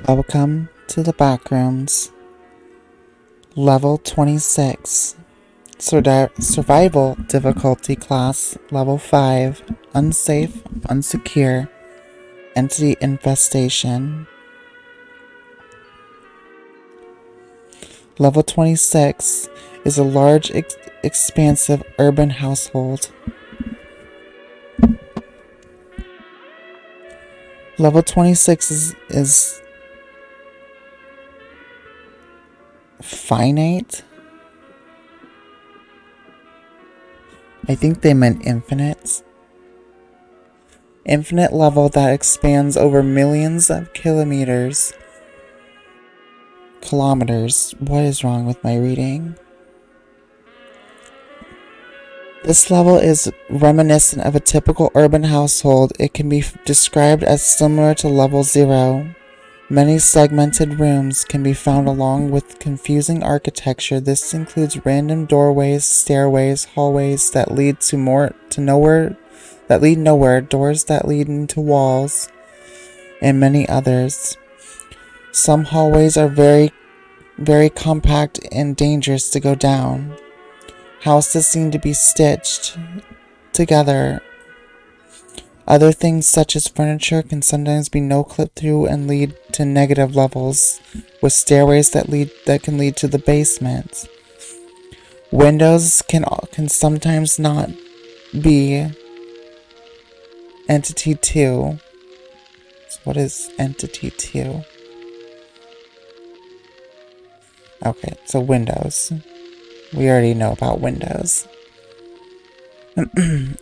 Welcome to the Backrooms, Level 26, Survival Difficulty Class, Level 5, Unsafe, Unsecure, Entity Infestation. Level 26 is a large, expansive urban household. Level 26 is finite. I think they meant infinite. Infinite level that expands over millions of kilometers. What is wrong with my reading? This level is reminiscent of a typical urban household. It can be described as similar to level 0. Many segmented rooms can be found along with confusing architecture. This includes random doorways, stairways, hallways that lead nowhere, doors that lead into walls, and many others. Some hallways are very, very compact and dangerous to go down. Houses seem to be stitched together. Other things such as furniture can sometimes be no-clip through and lead to negative levels, with stairways that can lead to the basement. Windows can sometimes not be Entity 2. So what is Entity 2? Okay, so windows. We already know about windows.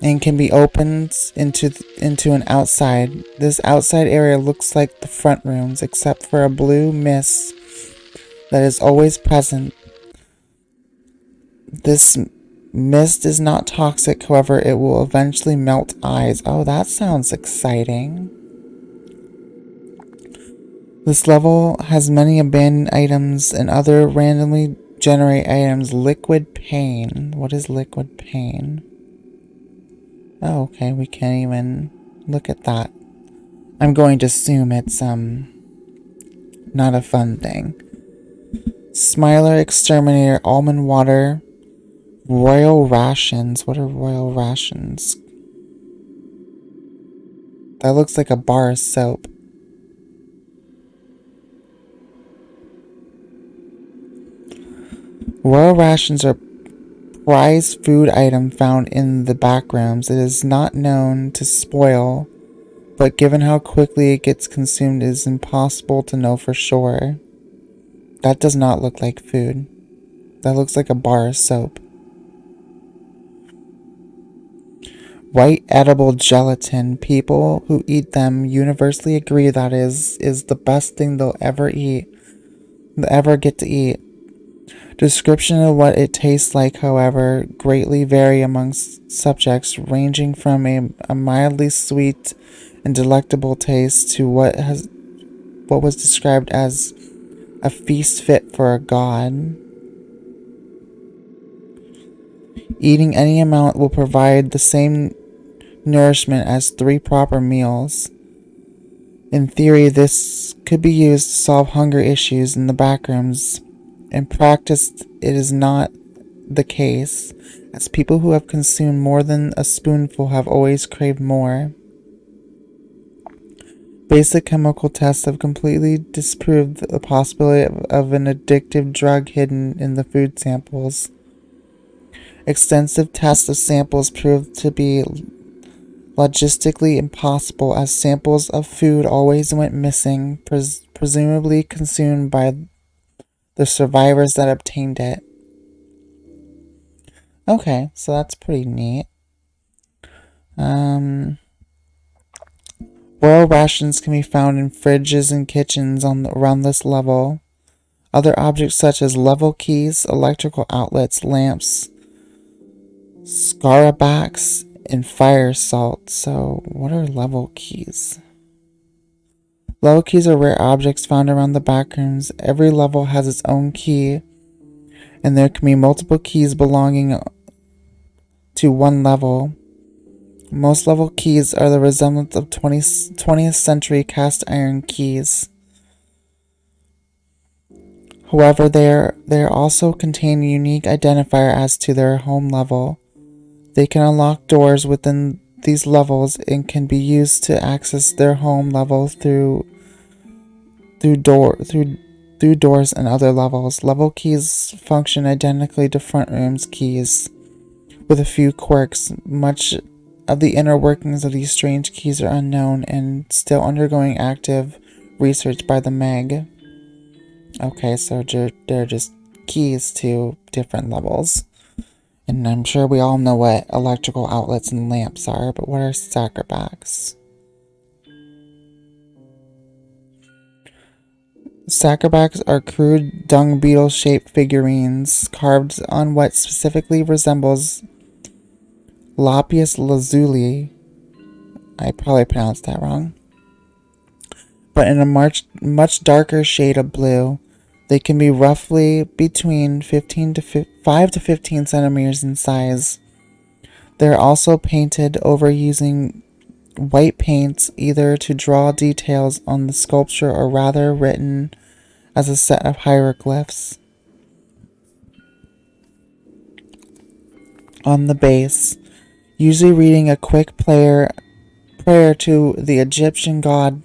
And can be opened into an outside. This outside area looks like the front rooms, except for a blue mist that is always present. This mist is not toxic, however, it will eventually melt eyes. Oh, that sounds exciting. This level has many abandoned items and other randomly generate items. Liquid pain. What is liquid pain? Oh, okay, we can't even look at that. I'm going to assume it's, not a fun thing. Smiler, Exterminator, Almond Water, Royal Rations. What are Royal Rations? That looks like a bar of soap. Royal Rations are prized food item found in the Backrooms. It is not known to spoil, but given how quickly it gets consumed, it is impossible to know for sure. That does not look like food. That looks like a bar of soap. White edible gelatin. People who eat them universally agree that is the best thing they'll ever get to eat. Description of what it tastes like, however, greatly vary amongst subjects, ranging from a mildly sweet and delectable taste to what was described as a feast fit for a god. Eating any amount will provide the same nourishment as 3 proper meals. In theory, this could be used to solve hunger issues in the Backrooms. In practice, it is not the case, as people who have consumed more than a spoonful have always craved more. Basic chemical tests have completely disproved the possibility of an addictive drug hidden in the food samples. Extensive tests of samples proved to be logistically impossible, as samples of food always went missing, presumably consumed by the survivors that obtained it. Okay, so that's pretty neat. Royal rations can be found in fridges and kitchens around this level. Other objects such as level keys, electrical outlets, lamps, scarabacks, and fire salt. So, what are level keys? Level keys are rare objects found around the Backrooms. Every level has its own key, and there can be multiple keys belonging to one level. Most level keys are the resemblance of 20th century cast iron keys. However, they also contain a unique identifier as to their home level. They can unlock doors within these levels and can be used to access their home level through doors and other levels. Level keys function identically to front rooms keys, with a few quirks. Much of the inner workings of these strange keys are unknown and still undergoing active research by the Meg. Okay, so they're just keys to different levels. And I'm sure we all know what electrical outlets and lamps are, but what are sackerbacks? Sackerbacks are crude dung beetle shaped figurines carved on what specifically resembles lapis lazuli. I probably pronounced that wrong. But in a much darker shade of blue. They can be roughly between 5 to 15 centimeters in size. They're also painted over using white paints, either to draw details on the sculpture or rather written as a set of hieroglyphs on the base, usually reading a quick prayer to the Egyptian god.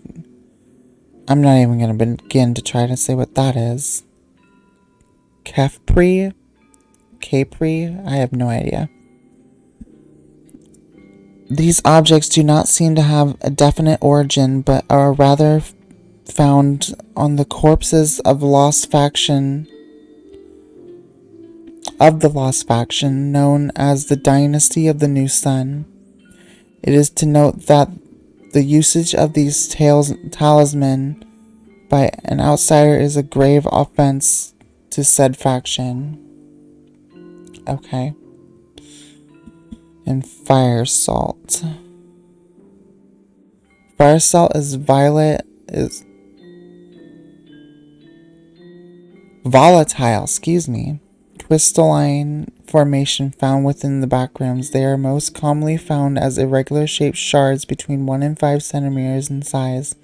I'm not even going to begin to try to say what that is. Capri? I have no idea. These objects do not seem to have a definite origin, but are rather found on the corpses of the lost faction known as the Dynasty of the New Sun. It is to note that the usage of these talisman by an outsider is a grave offense to said faction. Okay. And fire salt. Fire salt is volatile, crystalline formation found within the backrooms. They are most commonly found as irregular shaped shards between 1 and 5 centimeters in size,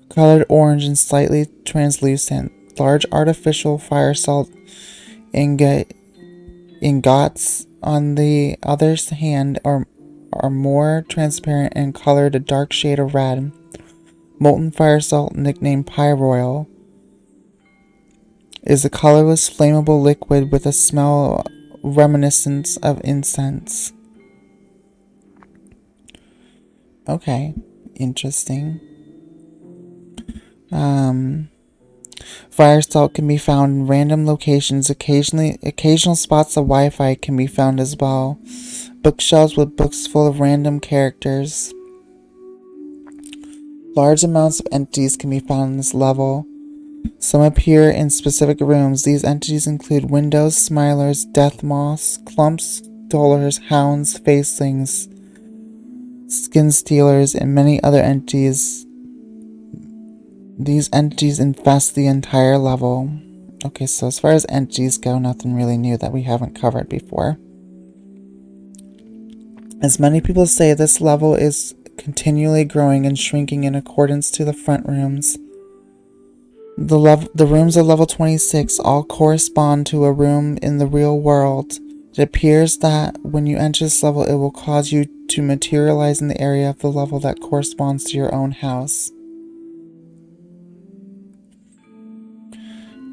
colored orange and slightly translucent. Large artificial fire salt ingots, on the other hand, are more transparent and colored a dark shade of red. Molten fire salt, nicknamed pyroil, is a colorless, flammable liquid with a smell reminiscent of incense. Okay, interesting. Fire salt can be found in random locations. Occasional spots of Wi-Fi can be found as well. Bookshelves with books full of random characters. Large amounts of entities can be found in this level. Some appear in specific rooms. These entities include windows, smilers, death moths, clumps, dolors, hounds, facelings, skin stealers, and many other entities. These entities infest the entire level. Okay, so as far as entities go, nothing really new that we haven't covered before. As many people say, this level is continually growing and shrinking in accordance to the front rooms. The rooms of level 26 all correspond to a room in the real world. It appears that when you enter this level, it will cause you to materialize in the area of the level that corresponds to your own house.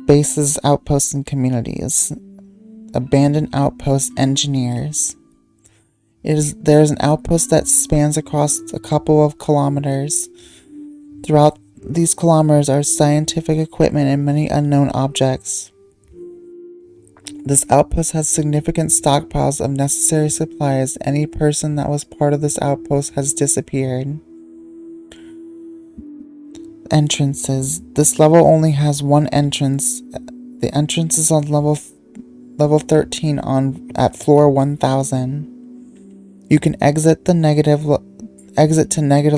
Bases, outposts, and communities. Abandoned outpost engineers. There is an outpost that spans across a couple of kilometers. Throughout these kilometers are scientific equipment and many unknown objects. This outpost has significant stockpiles of necessary supplies. Any person that was part of this outpost has disappeared. Entrances. This level only has one entrance. The entrance is on level 13 at floor 1000. You can exit to negative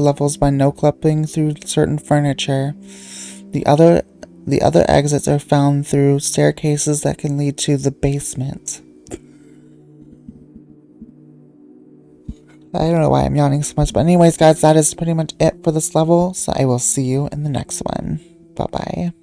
levels by no clipping through certain furniture. The other exits are found through staircases that can lead to the basement. I don't know why I'm yawning so much, but anyways, guys, that is pretty much it for this level, so I will see you in the next one. Bye-bye.